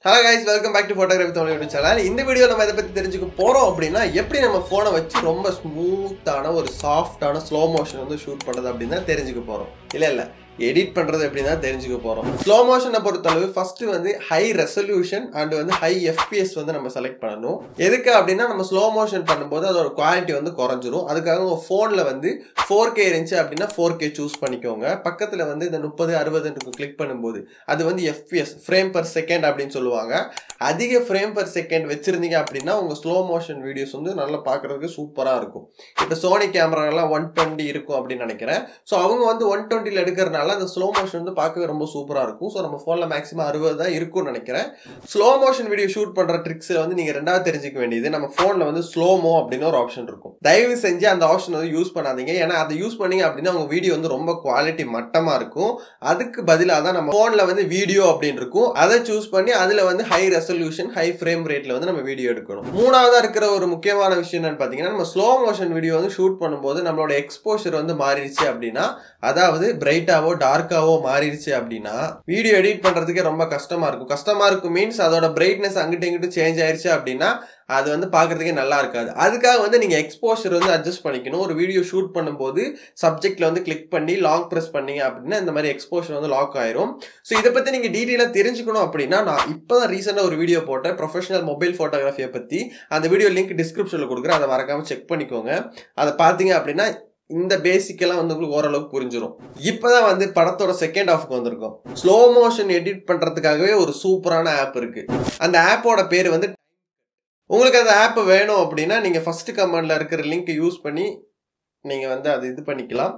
Hello guys, welcome back to Photography Tamil YouTube channel. In this video, we will தெரிஞ்சுக்க போறோம் அப்படினா எப்படி நம்ம போனை வச்சு ரொம்ப ஸ்மூத்தான ஒரு சாஃப்ட்டான ஸ்லோ மோஷன் ஷூட் பண்றது அப்படினா தெரிஞ்சுக்க போறோம். இல்ல எடிட் பண்றது எப்படினா தெரிஞ்சுக்க போறோம். ஸ்லோ மோஷனை பொறுத்தளவு first high resolution and high FPS நம்ம செலக்ட் பண்ணனும். எதுக்கு அப்படினா நம்ம ஸ்லோ மோஷன் பண்ணும்போது அதோட குவாலிட்டி குறைஞ்சிரும். அதுக்காக உங்க போன்ல 4K இருந்துச்சு அப்படினா 4K சூஸ் பண்ணிக்கோங்க. பக்கத்துல இந்த 30 60 ன்னு கிளிக் பண்ணும்போது அது FPS frame per second அப்படினு சொல்லுவாங்க. அதிக frame per second வெச்சிருந்தீங்க அப்படினா உங்க ஸ்லோ மோஷன் வீடியோஸ் நல்லா பார்க்கிறதுக்கு சூப்பரா இருக்கும். இப்ப Sony கேமரா எல்லாம் 120 இருக்கும் அப்படி நினைக்கிறேன். சோ அவங்க 120 ல எடுக்கறனால அந்த ஸ்லோ மோஷன் பார்க்கவே ரொம்ப சூப்பரா இருக்கும். சோ நம்ம போன்ல மேக்ஸिमम 60 தான் இருக்கும்னு நினைக்கிறேன். ஸ்லோ மோஷன் வீடியோ ஷூட் பண்ற ட்ரிக்ஸ் நீங்க ரெண்டாவது தெரிஞ்சுக்க வேண்டியது நம்ம போன்ல ஸ்லோமோ அப்படின ஒரு ஆப்ஷன் இருக்கும். தயவு செஞ்சு அந்த ஆப்ஷன் யூஸ் பண்ணாதீங்க. ஏன்னா அதை யூஸ் பண்ணீங்க அப்படினா உங்க வீடியோ ரொம்ப குவாலிட்டி மட்டமா இருக்கும். அதுக்கு பதிலா தான் நம்ம போன்ல வீடியோ அப்படினு இருக்கும். அதை சூஸ் பண்ணி அதுல ஹை ரெசல்யூஷன் ஹை ஃப்ரேம் ரேட்ல நம்ம வீடியோ எடுக்கணும். மூணாவதா இருக்கிற ஒரு முக்கியமான விஷயம் என்னன்னு பாத்தீங்கன்னா நம்ம ஸ்லோ மோஷன் வீடியோ ஷூட் பண்ணும்போது நம்மளோட எக்ஸ்போஷர் மாறிடுச்சு அப்படின்னா அதாவது பிரைட்டாவோ டார்க்காவோ மாறிடுச்சு அப்படின்னா வீடியோ எடிட் பண்றதுக்கே ரொம்ப கஷ்டமா இருக்கும். கஷ்டமா இருக்கும் மீன்ஸ் அதோட பிரைட்னஸ் அங்கிட்டு இங்கிட்டு சேஞ்ச் ஆயிருச்சு அப்படின்னா அது பார்க்கறதுக்கே நல்லா இருக்காது. அதுக்காக நீங்க எக்ஸ்போஷர் அட்ஜஸ்ட் பண்ணிக்கணும். ஒரு வீடியோ ஷூட் பண்ணும்போது சப்ஜெக்ட்ல கிளிக் பண்ணி லாங் பிரஸ் பண்ணீங்க அப்படின்னா இந்த மாதிரி எக்ஸ்போஷர் லாக் ஆயிரும். ஸோ இதை பத்தி நீங்க டீட்டெயிலா தெரிஞ்சுக்கணும் அப்படின்னா நான் இப்பதான் ரீசெண்டா ஒரு வீடியோ போட்டேன் ப்ரொஃபஷனல் மொபைல் போட்டோகிராஃபியை பத்தி. அந்த வீடியோ லிங்க் டிஸ்கிரிப்ஷன்ல கொடுக்குறேன். அதை மறக்காம செக் பண்ணிக்கோங்க. அதை பாத்தீங்க அப்படின்னா இந்த பேசிக் எல்லாம் உங்களுக்கு ஓரளவுக்கு புரிஞ்சிடும். இப்பதான் படத்தோட செகண்ட் ஹாஃப்க்கு வந்திருக்கும். ஸ்லோ மோஷன் எடிட் பண்றதுக்காகவே ஒரு சூப்பரான ஆப் இருக்கு. அந்த ஆப்போட பேர் உங்களுக்கு அந்த ஆப் வேணும் அப்படின்னா நீங்க ஃபர்ஸ்ட் கமெண்ட்ல இருக்கிற லிங்க் யூஸ் பண்ணி நீங்க அது இது பண்ணிக்கலாம்.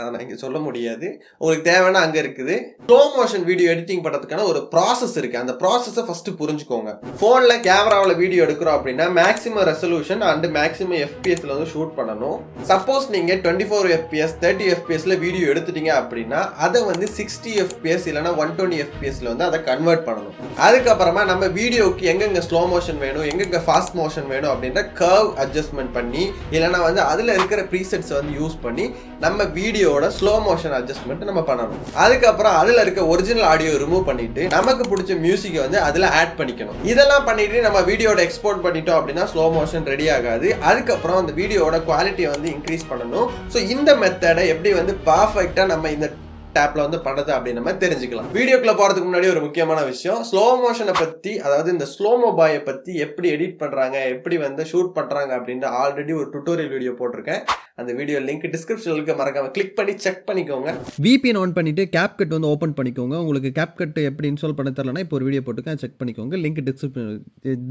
அதை நான் இங்கே சொல்ல முடியாது. உங்களுக்கு தேவைன்னா அங்கே இருக்குது. ஸ்லோ மோஷன் வீடியோ எடிட்டிங் பண்ணுறதுக்கான ஒரு ப்ராசஸ் இருக்குது. அந்த ப்ராசஸை ஃபஸ்ட்டு புரிஞ்சுக்கோங்க. ஃபோனில் கேமராவில் வீடியோ எடுக்கிறோம் அப்படின்னா மேக்ஸிமம் ரெசல்யூஷன் அண்ட் மேக்ஸிமம் FPSல ஷூட் பண்ணணும். சப்போஸ் நீங்கள் 24 FPS 30 FPSல வீடியோ எடுத்துட்டீங்க அப்படின்னா அதை 60 FPS இல்லைனா 120 FPSல அதை கன்வெர்ட் பண்ணணும். அதுக்கப்புறமா நம்ம வீடியோக்கு எங்கெங்க ஸ்லோ மோஷன் வேணும் எங்கெங்க ஃபாஸ்ட் மோஷன் வேணும் அப்படின்ற கர்வ் அட்ஜஸ்ட்மெண்ட் பண்ணி இல்லைனா அதில் இருக்கிற ப்ரீசெட்ஸ் யூஸ் பண்ணி நம்ம வீடியோட ஸ்லோ மோஷன் அட்ஜஸ்ட்மெண்ட் நம்ம பண்ணணும். அதுக்கப்புறம் அதுல இருக்க ஒரிஜினல் ஆடியோ ரிமூவ் பண்ணிட்டு நமக்கு பிடிச்ச மியூசிக்கை அதுல ஆட் பண்ணிக்கணும். இதெல்லாம் பண்ணிட்டு நம்ம வீடியோட எக்ஸ்போர்ட் பண்ணிட்டோம் அப்படின்னா ஸ்லோ மோஷன் ரெடி ஆகாது. அதுக்கப்புறம் அந்த வீடியோட குவாலிட்டியை இன்க்ரீஸ் பண்ணணும். ஸோ இந்த மெத்தடை எப்படி பர்ஃபெக்டா நம்ம இந்த டேப்ல பண்ணது அப்படின்னு நம்ம தெரிஞ்சுக்கலாம். வீடியோக்குள்ள போறதுக்கு முன்னாடி ஒரு முக்கியமான விஷயம், ஸ்லோ மோஷனை பத்தி அதாவது இந்த ஸ்லோமோ பாயை பத்தி எப்படி எடிட் பண்றாங்க எப்படி ஷூட் பண்றாங்க அப்படின்னு ஆல்ரெடி ஒரு டுட்டோரியல் வீடியோ போட்டிருக்கேன். அந்த வீடியோ லிங்க் டிஸ்கிரிப்ஷன்ல இருக்க மறக்காம கிளிக் பண்ணி செக் பண்ணிக்கோங்க. VPN ஆன் பண்ணிட்டு CapCut ஓபன் பண்ணிக்கோங்க. உங்களுக்கு CapCut எப்படி இன்ஸ்டால் பண்ண தெரியலனா இப்போ ஒரு வீடியோ போட்டுருக்கேன், செக் பண்ணிக்கோங்க. லிங்க்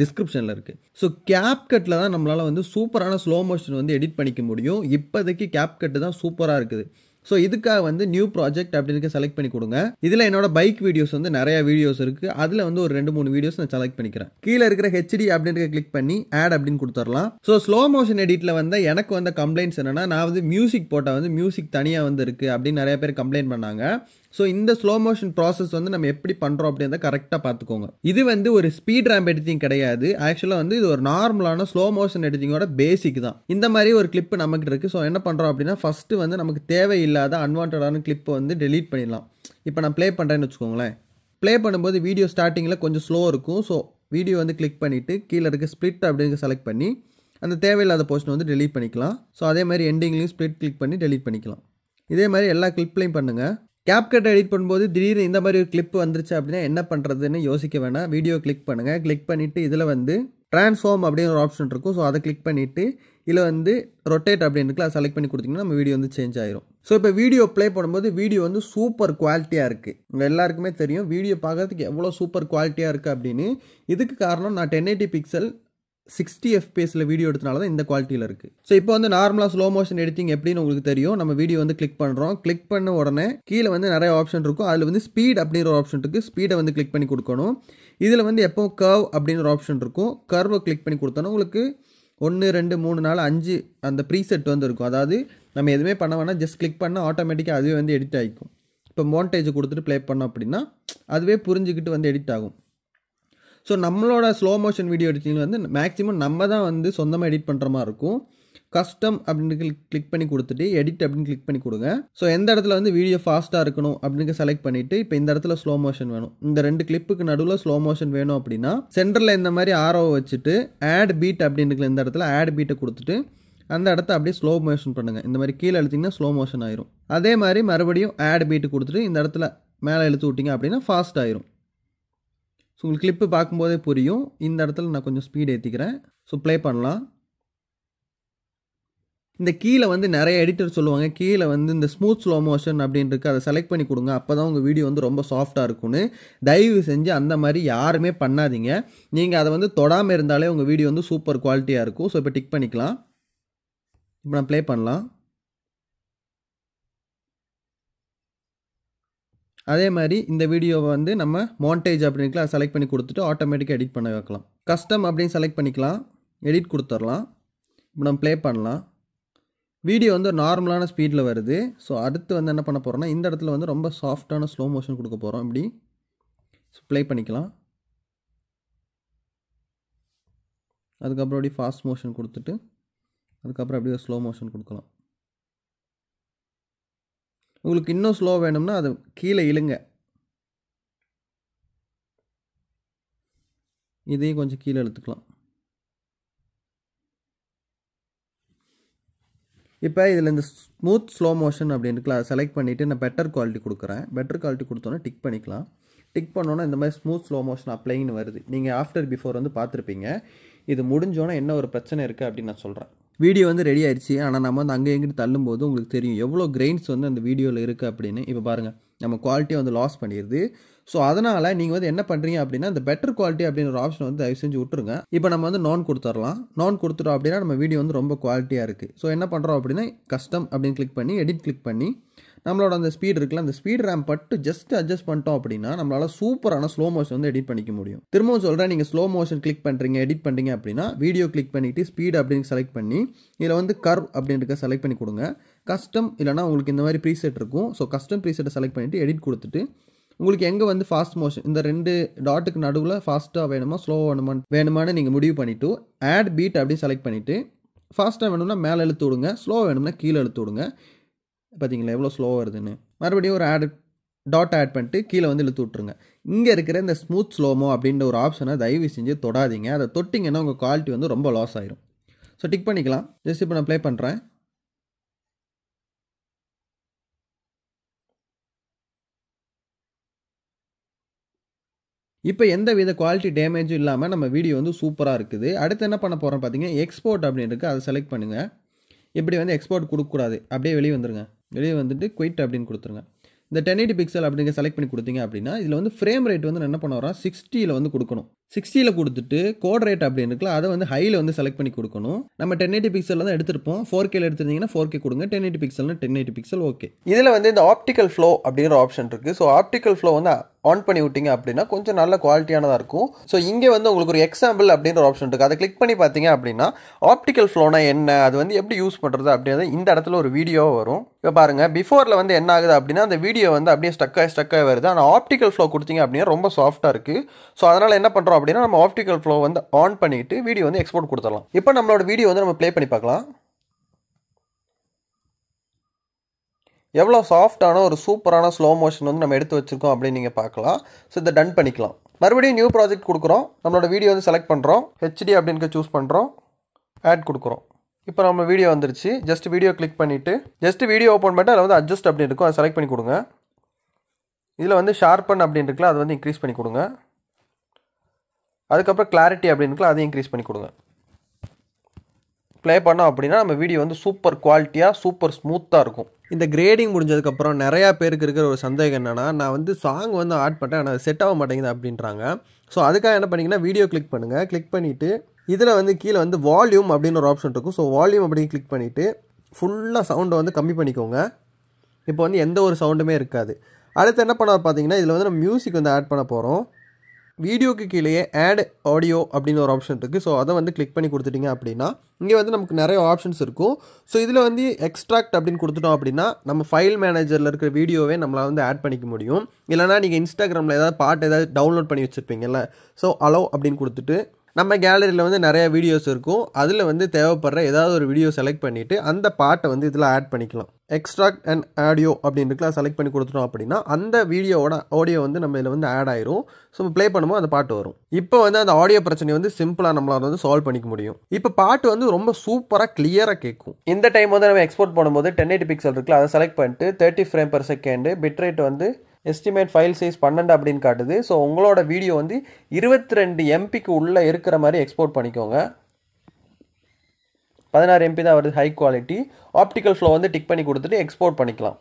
டிஸ்கிரிப்ஷன்ல இருக்கு. ஸோ CapCutல தான் நம்மளால சூப்பரான ஸ்லோ மோஷன் எடிட் பண்ணிக்க முடியும். இப்போதைக்கு CapCut தான் சூப்பரா இருக்குது. ஸோ இதுக்காக நியூ ப்ராஜெக்ட் அப்படின்னு செலக்ட் பண்ணி கொடுங்க. இதில் என்னோட பைக் வீடியோஸ் நிறைய வீடியோஸ் இருக்கு. அதில் ஒரு 2-3 வீடியோஸ் நான் செலக்ட் பண்ணிக்கிறேன். கீழே இருக்கிற HD அப்படின்னு கிளிக் பண்ணி ஆட் அப்படின்னு கொடுத்துடலாம். ஸோ ஸ்லோ மோஷன் எடிட்ல எனக்கு கம்ப்ளைண்ட்ஸ் என்னன்னா நான் மியூசிக் போட்டால் மியூசிக் தனியாக இருக்கு அப்படின்னு நிறைய பேர் கம்ப்ளைண்ட் பண்ணாங்க. ஸோ இந்த ஸ்லோ மோஷன் ப்ராசஸ் நம்ம எப்படி பண்ணுறோம் அப்படின்றத கரெக்டாக பார்த்துக்கோங்க. இது ஒரு ஸ்பீட் ரேம்ப் எடிட்டிங் கிடையாது. ஆக்சுவலாக இது ஒரு நார்மலான ஸ்லோ மோஷன் எடிட்டிங்கோட பேசிக் தான். இந்த மாதிரி ஒரு கிளிப் நமக்கு இருக்கு. ஸோ என்ன பண்ணுறோம் அப்படின்னா ஃபர்ஸ்ட் நமக்கு தேவையில்லாத அன்வான்டான கிளிப்பை டெலீட் பண்ணிடலாம். இப்போ நான் ப்ளே பண்ணுறேன்னு வச்சுக்கோங்களேன். ப்ளே பண்ணும்போது வீடியோ ஸ்டார்டிங்கில் கொஞ்சம் ஸ்லோ இருக்கும். ஸோ வீடியோ கிளிக் பண்ணிவிட்டு கீழே இருக்க ஸ்ப்ளிட் அப்படின்னு செலக்ட் பண்ணி அந்த தேவையில்லாத போர்ஷனை டெலீட் பண்ணிக்கலாம். ஸோ அதே மாதிரி எண்டிங்லையும் ஸ்ப்ளிட் கிளிக் பண்ணி டெலீட் பண்ணிக்கலாம். இதே மாதிரி எல்லா கிளிப்லையும் பண்ணுங்கள். CapCut எடிட் பண்ணும்போது திடீர்னு இந்த மாதிரி ஒரு கிளிப் வந்துருச்சு அப்படின்னா என்ன பண்ணுறதுன்னு யோசிக்க வேணாம். வீடியோ கிளிக் பண்ணுங்கள். கிளிக் பண்ணிவிட்டு இதில் ட்ரான்ஸ்ஃபார்ம் அப்படின்னு ஒரு ஆப்ஷன் இருக்கும். ஸோ அதை கிளிக் பண்ணிவிட்டு இதில் ரொட்டேட் அப்படின்னு இருக்குல்ல அதை செலக்ட் பண்ணி கொடுத்தீங்கன்னா நம்ம வீடியோ சேஞ்ச் ஆயிரும். ஸோ இப்போ வீடியோ ப்ளே பண்ணும்போது வீடியோ சூப்பர் குவாலிட்டியாக இருக்குது. உங்கள் எல்லாருக்குமே தெரியும் வீடியோ பார்க்கறதுக்கு எவ்வளோ சூப்பர் குவாலிட்டியாக இருக்குது அப்படின்னு. இதுக்கு காரணம் நான் 1080 பிக்சல் 60 FPSல வீடியோ எடுத்தனால தான் இந்த குவாலிட்டியில் இருக்குது. ஸோ இப்போ நார்மலாக ஸ்லோ மோஷன் எடிட்டிங் எப்படின்னு உங்களுக்கு தெரியும். நம்ம வீடியோ கிளிக் பண்ணுறோம். கிளிக் பண்ண உடனே கீழே நிறைய ஆப்ஷன் இருக்கும். அதில் ஸ்பீட் அப்படிங்கிற ஒரு ஆப்ஷன் இருக்குது. ஸ்பீடை கிளிக் பண்ணி கொடுக்கணும். இதில் எப்போ கர்வ் அப்படின்னு ஒரு ஆப்ஷன் இருக்கும். கர்வை கிளிக் பண்ணி கொடுத்தோன்னா உங்களுக்கு 1 2 3 4 5 அந்த ப்ரீசெட் இருக்கும். அதாவது நம்ம எதுவுமே பண்ண வேணாம், ஜஸ்ட் கிளிக் பண்ணால் ஆட்டோமேட்டிக்காக அதுவே எடிட் ஆகிக்கும். இப்போ மோன்டேஜ் கொடுத்துட்டு ப்ளே பண்ணோம் அப்படின்னா அதுவே புரிஞ்சுக்கிட்டு எடிட் ஆகும். ஸோ நம்மளோட slow motion video editing maximum நம்ம தான் சொந்தமாக எடிட் பண்ணுற மாதிரி இருக்கும். கஸ்டம் அப்படின்னு கிளிக் பண்ணி கொடுத்துட்டு எடிட் அப்படின்னு கிளிக் பண்ணி கொடுங்க. ஸோ எந்த இடத்துல வந்து வீடியோ ஃபாஸ்ட்டாக இருக்கணும் அப்படின்னு செலக்ட் பண்ணிவிட்டு இப்போ இந்த இடத்துல ஸ்லோ மோஷன் வேணும். இந்த 2 கிளிப்புக்கு நடுவில் ஸ்லோ மோஷன் வேணும் அப்படின்னா சென்டரில் இந்த மாதிரி ஆரோவை வச்சுட்டு ஆட் பீட் அப்படின்னு இந்த இடத்துல ஆட் பீட்டை கொடுத்துட்டு அந்த இடத்த அப்படியே ஸ்லோ மோஷன் பண்ணுங்கள். இந்த மாதிரி கீழே எழுத்திங்கன்னா ஸ்லோ மோஷன் ஆயிரும். அதே மாதிரி மறுபடியும் ஆட் பீட்டு கொடுத்துட்டு இந்த இடத்துல மேலே இழுத்து விட்டிங்க அப்படின்னா ஃபாஸ்ட் ஆயிரும். ஸோ உங்களுக்கு கிளிப்பு பார்க்கும்போதே புரியும். இந்த இடத்துல நான் கொஞ்சம் ஸ்பீட் ஏற்றிக்கிறேன். ஸோ ப்ளே பண்ணலாம். இந்த கீழே வந்து நிறைய எடிட்டர் சொல்லுவாங்க, கீழே வந்து இந்த ஸ்மூத் ஸ்லோ மோஷன் அப்படின்னு இருக்குது, அதை செலக்ட் பண்ணி கொடுங்க, அப்போ தான் உங்கள் வீடியோ வந்து ரொம்ப சாஃப்டாக இருக்கும்னு. தயவு செஞ்சு அந்த மாதிரி யாருமே பண்ணாதீங்க. நீங்கள் அதை வந்து தொடாமல் இருந்தாலே உங்கள் வீடியோ வந்து சூப்பர் குவாலிட்டியாக இருக்கும். ஸோ இப்போ டிக் பண்ணிக்கலாம். இப்போ நான் ப்ளே பண்ணலாம். அதே மாதிரி இந்த வீடியோவை வந்து நம்ம மாண்டேஜ் அப்படின்னு அதை செலக்ட் பண்ணி கொடுத்துட்டு ஆட்டோமேட்டிக்காக எடிட் பண்ண வைக்கலாம். கஸ்டம் அப்படின்னு செலக்ட் பண்ணிக்கலாம், எடிட் கொடுத்துடலாம். இப்போ நம்ம ப்ளே பண்ணலாம். வீடியோ வந்து நார்மலான ஸ்பீடில் வருது. ஸோ அடுத்து வந்து என்ன பண்ண போகிறோம்னா இந்த இடத்துல வந்து ரொம்ப சாஃப்டான ஸ்லோ மோஷன் கொடுக்க போகிறோம். இப்படி ப்ளே பண்ணிக்கலாம். அதுக்கப்புறம் அப்படியே ஃபாஸ்ட் மோஷன் கொடுத்துட்டு அதுக்கப்புறம் அப்படியே ஸ்லோ மோஷன் கொடுக்கலாம். உங்களுக்கு இன்னும் ஸ்லோ வேணும்னா அது கீழே இழுங்க, இதையும் கொஞ்சம் கீழே இழுத்துக்கலாம். இப்போ இதில் இந்த ஸ்மூத் ஸ்லோ மோஷன் அப்படின்னு அதை செலக்ட் பண்ணிவிட்டு நான் பெட்டர் குவாலிட்டி கொடுக்குறேன். பெட்டர் குவாலிட்டி கொடுத்தோன்னா டிக் பண்ணிக்கலாம். டிக் பண்ணோன்னா இந்த மாதிரி ஸ்மூத் ஸ்லோ மோஷன் அப்ளைன்னு வருது. நீங்கள் ஆஃப்டர் பிஃபோர் வந்து பார்த்துருப்பீங்க. இது முடிஞ்சோன்னா என்ன ஒரு பிரச்சனை இருக்குது அப்படின்னு நான் சொல்கிறேன். வீடியோ வந்து ரெடி ஆயிடுச்சு. ஆனால் நம்ம வந்து அங்கே எங்கிட்டு தள்ளும்போது உங்களுக்கு தெரியும் எவ்வளோ கிரெயின்ஸ் வந்து அந்த வீடியோவில் இருக்குது அப்படின்னு. இப்போ பாருங்கள், நம்ம குவாலிட்டியை வந்து லாஸ் பண்ணிடுது. ஸோ அதனால் நீங்கள் வந்து என்ன பண்ணுறீங்க அப்படின்னா இந்த பெட்டர் குவாலிட்டி அப்படின்ற ஆப்ஷன் வந்து தயவு செஞ்சு விட்டுருங்க. இப்போ நம்ம வந்து நான் கொடுத்துடலாம். நான் கொடுத்துட்டோம் அப்படின்னா நம்ம வீடியோ வந்து ரொம்ப குவாலிட்டியாக இருக்குது. ஸோ என்ன பண்ணுறோம் அப்படின்னா கஸ்டம் அப்படின்னு கிளிக் பண்ணி எடிட் கிளிக் பண்ணி நம்மளோட அந்த ஸ்பீட் இருக்குல்ல, அந்த ஸ்பீட் ரேம் பட்டு ஜஸ்ட் அட்ஜஸ்ட் பண்ணிட்டோம் அப்படின்னா நம்மளால் சூப்பரான ஸ்லோ மோஷன் வந்து எடிட் பண்ணிக்க முடியும். திரும்பவும் சொல்கிறேன், நீங்கள் ஸ்லோ மோஷன் கிளிக் பண்ணுறீங்க எடிட் பண்ணுறீங்க அப்படின்னா வீடியோ கிளிக் பண்ணிவிட்டு ஸ்பீட் அப்படின்னு செலக்ட் பண்ணி இதில் வந்து கர்வ் அப்படின்றத செலக்ட் பண்ணி கொடுங்க. கஸ்டம் இல்லைனா உங்களுக்கு இந்த மாதிரி ப்ரீசெட் இருக்கும். ஸோ கஸ்டம் ப்ரீசெட்டை செலக்ட் பண்ணிவிட்டு எடிட் கொடுத்துட்டு உங்களுக்கு எங்கே வந்து ஃபாஸ்ட் மோஷன் இந்த 2 டாட்டுக்கு நடுவில் ஃபாஸ்ட்டாக வேணுமா ஸ்லோவாக வேணுமான்னு நீங்கள் முடிவு பண்ணிவிட்டு ஆட் பீட் அப்படி செலக்ட் பண்ணிவிட்டு ஃபாஸ்ட்டாக வேணும்னா மேலே இழுத்து விடுங்க, ஸ்லோ வேணும்னா கீழே இழுத்து விடுங்க. பார்த்தீங்களா எவ்வளோ ஸ்லோவாக வருதுன்னு. மறுபடியும் ஒரு டாட் ஆட் பண்ணிட்டு கீழே வந்து இழுத்து விட்ருங்க. இங்கே இருக்கிற இந்த ஸ்மூத் ஸ்லோமோ அப்படின்ற ஒரு ஆப்ஷனை தயவு செஞ்சு தொடாதீங்க. அதை தொட்டிங்கன்னா உங்கள் குவாலிட்டி வந்து ரொம்ப லாஸ் ஆயிரும். ஸோ டிக் பண்ணிக்கலாம். ஜஸ்ட் இப்போ நான் ப்ளே பண்ணுறேன். இப்போ எந்த வித குவாலிட்டி டேமேஜும் இல்லாமல் நம்ம வீடியோ வந்து சூப்பராக இருக்குது. அடுத்து என்ன பண்ண போகிறோம் பார்த்தீங்கன்னா எக்ஸ்போர்ட் அப்படின்னு இருக்குது, அதை செலக்ட் பண்ணுங்கள். இப்படி வந்து எக்ஸ்போர்ட் கொடுக்கக்கூடாது, அப்படியே வெளியே வந்துருங்க. வெளியே வந்துட்டு குயிட் அப்படின்னு கொடுத்துருங்க. இந்த 1080 பிக்சல் அப்படிங்க செலக்ட் பண்ணி கொடுத்தீங்க அப்படின்னா இதில் வந்து ஃப்ரேம் ரேட் வந்து என்ன பண்ண வரோம் 60 வந்து கொடுக்கணும். 60 கொடுத்துட்டு கோட் ரேட் அப்படின்னு இருக்குல்ல அதை வந்து ஹையில் வந்து செலக்ட் பண்ணி கொடுக்கணும். நம்ம 1080 பிக்சலில் தான் எடுத்திருப்போம். 4K எடுத்துருந்தீங்கன்னா 4K கொடுங்க, 1080 பிக்சல்னா 1080 பிக்சல் ஓகே. இதில் வந்து இந்த ஆப்டிக்கல் ஃப்ளோ அப்படிங்கிற ஆப்ஷன் இருக்குது. ஸோ ஆப்டிக்கல் ஃப்ளோ வந்து ஆன் பண்ணி விட்டீங்க அப்படின்னா கொஞ்சம் நல்ல குவாலிட்டியானதாக இருக்கும். ஸோ இங்கே வந்து உங்களுக்கு ஒரு எக்ஸாம்பிள் அப்படின்ற ஆப்ஷன் இருக்குது, அதை கிளிக் பண்ணி பார்த்தீங்க அப்படின்னா ஆப்டிக்கல் ஃப்ளோனா என்ன, அது வந்து எப்படி யூஸ் பண்ணுறது அப்படின்றது இந்த இடத்துல ஒரு வீடியோ வரும். இப்போ பாருங்கள், பிஃபோரில் வந்து என்ன ஆகுது அப்படின்னா அந்த வீடியோ வந்து அப்படியே ஸ்டக்காக வருது. ஆனால் ஆப்டிக்கல் ஃப்ளோ கொடுத்தீங்க அப்படின்னா ரொம்ப சாஃப்டாக இருக்குது. ஸோ அதனால் என்ன பண்ணுறோம் அப்படின்னா நம்ம ஆப்டிக்கல் ஃப்ளோ வந்து ஆன் பண்ணிவிட்டு வீடியோ வந்து எக்ஸ்போர்ட் கொடுத்துடலாம். இப்போ நம்மளோட வீடியோ வந்து நம்ம ப்ளே பண்ணி பார்க்கலாம். எவ்வளோ சாஃப்டான ஒரு சூப்பரான ஸ்லோ மோஷன் வந்து நம்ம எடுத்து வச்சுருக்கோம் அப்படின்னு நீங்கள் பார்க்கலாம். ஸோ இதை டன் பண்ணிக்கலாம். மறுபடியும் நியூ ப்ராஜெக்ட் கொடுக்குறோம். நம்மளோட வீடியோ வந்து செலக்ட் பண்ணுறோம், ஹெச்டி அப்படின்னு சூஸ் பண்ணுறோம், ஆட் கொடுக்குறோம். இப்போ நம்ம வீடியோ வந்துருச்சு. ஜஸ்ட் வீடியோ கிளிக் பண்ணிவிட்டு ஜஸ்ட் வீடியோ ஓப்பன் பண்ணிட்டு அதில் வந்து அட்ஜஸ்ட் அப்படின்னு இருக்கும், அதை செலக்ட் பண்ணி கொடுங்க. இதில் வந்து ஷார்பன் அப்படின்னு இருக்குல்ல அதை வந்து இன்க்ரீஸ் பண்ணி கொடுங்க. அதுக்கப்புறம் கிளாரிட்டி அப்படின்னு இருக்குல்ல அதையும் இன்க்ரீஸ் பண்ணி கொடுங்க. ப்ளே பண்ணோம் அப்படின்னா நம்ம வீடியோ வந்து சூப்பர் குவாலிட்டியாக சூப்பர் ஸ்மூத்தாக இருக்கும். இந்த கிரேடிங் முடிஞ்சதுக்கப்புறம் நிறையா பேருக்கு இருக்கிற ஒரு சந்தேகம் என்னென்னா நான் வந்து சாங் வந்து ஆட் பண்ணிட்டேன் ஆனால் செட் ஆக மாட்டேங்குது அப்படின்றாங்க. ஸோ அதுக்காக என்ன பண்ணிங்கன்னா வீடியோ கிளிக் பண்ணுங்கள். கிளிக் பண்ணிவிட்டு இதில் வந்து கீழே வந்து வால்யூம் அப்படின்னு ஒரு ஆப்ஷன் இருக்கும். ஸோ வால்யூம் அப்படின்னு கிளிக் பண்ணிவிட்டு ஃபுல்லாக சவுண்டை வந்து கம்மி பண்ணிக்கோங்க. இப்போ வந்து எந்த ஒரு சவுண்டுமே இருக்காது. அடுத்து என்ன பண்ண பார்த்தீங்கன்னா இதில் வந்து நம்ம மியூசிக் வந்து ஆட் பண்ண போகிறோம். வீடியோக்கு கீழேயே ஆட் ஆடியோ அப்படின்னு ஒரு ஆப்ஷன் இருக்குது. ஸோ அதை வந்து கிளிக் பண்ணி கொடுத்துட்டிங்க அப்படின்னா இங்கே வந்து நமக்கு நிறைய ஆப்ஷன்ஸ் இருக்கும். ஸோ இதில் வந்து எக்ஸ்ட்ராக்ட் அப்படின்னு கொடுத்துட்டோம் அப்படின்னா நம்ம ஃபைல் மேனேஜரில் இருக்கிற வீடியோவே நம்மளால் வந்து ஆட் பண்ணிக்க முடியும். இல்லைனா நீங்கள் இன்ஸ்டாகிராமில் ஏதாவது பாட்டு ஏதாவது டவுன்லோட் பண்ணி வச்சுருப்பீங்கல்ல, ஸோ அலோ அப்படின்னு கொடுத்துட்டு நம்ம கேலரியில் வந்து நிறைய வீடியோஸ் இருக்கும். அதில் வந்து தேவைப்படுற ஏதாவது ஒரு வீடியோ செலக்ட் பண்ணிவிட்டு அந்த பாட்டை வந்து இதில் ஆட் பண்ணிக்கலாம். எக்ஸ்ட்ராக்ட் அண்ட் ஆடியோ அப்படின்ட்டுலாம் செலக்ட் பண்ணி கொடுத்துட்டோம் அப்படின்னா அந்த வீடியோவோட ஆடியோ வந்து நம்ம இதில் வந்து ஆட் ஆயிரும். ஸோ ப்ளே பண்ணும்போது அந்த பாட்டு வரும். இப்போ வந்து அந்த ஆடியோ பிரச்சனையை வந்து சிம்பிளாக நம்மளால் வந்து சால்வ் பண்ணிக்க முடியும். இப்போ பாட்டு வந்து ரொம்ப சூப்பராக கிளியராக கேட்கும். இந்த டைம் வந்து நம்ம எக்ஸ்போர்ட் பண்ணும்போது 1080 பிக்சல் இருக்குல்ல, அதை செலக்ட் பண்ணிட்டு 30 ஃப்ரேம் per செகண்ட், பிட்ரேட் வந்து எஸ்டிமேட் ஃபைல் சைஸ் 12 அப்படின்னு காட்டுது. ஸோ உங்களோட வீடியோ வந்து 22 MBக்கு உள்ளே இருக்கிற மாதிரி எக்ஸ்போர்ட் பண்ணிக்கோங்க. 16 MB தான் வருது ஹை குவாலிட்டி. ஆப்டிக்கல் ஃப்ளோ வந்து டிக் பண்ணி கொடுத்துட்டு எக்ஸ்போர்ட் பண்ணிக்கலாம்.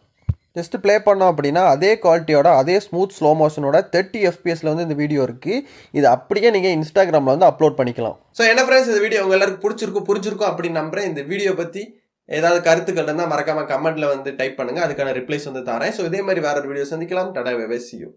ஜஸ்ட் ப்ளே பண்ணோம் அப்படின்னா அதே குவாலிட்டியோட அதே ஸ்மூத் ஸ்லோ மோஷனோட 30 FPS வந்து இந்த வீடியோ இருக்குது. இது அப்படியே நீங்கள் இன்ஸ்டாகிராமில் வந்து அப்லோட் பண்ணிக்கலாம். ஸோ என்ன ஃப்ரெண்ட்ஸ், இந்த வீடியோ உங்க எல்லாருக்கும் புரிஞ்சிருக்கும் அப்படின்னு நம்புறேன். இந்த வீடியோ பற்றி ஏதாவது கருத்துக்கள் இருந்தால் மறக்காம கமெண்ட்ல வந்து டைப் பண்ணுங்க, அதுக்கான ரிப்ளைஸ் வந்து தரேன். ஸோ இதே மாதிரி வேற ஒரு வீடியோ சந்திக்கலாம். Tata, bye bye, see you.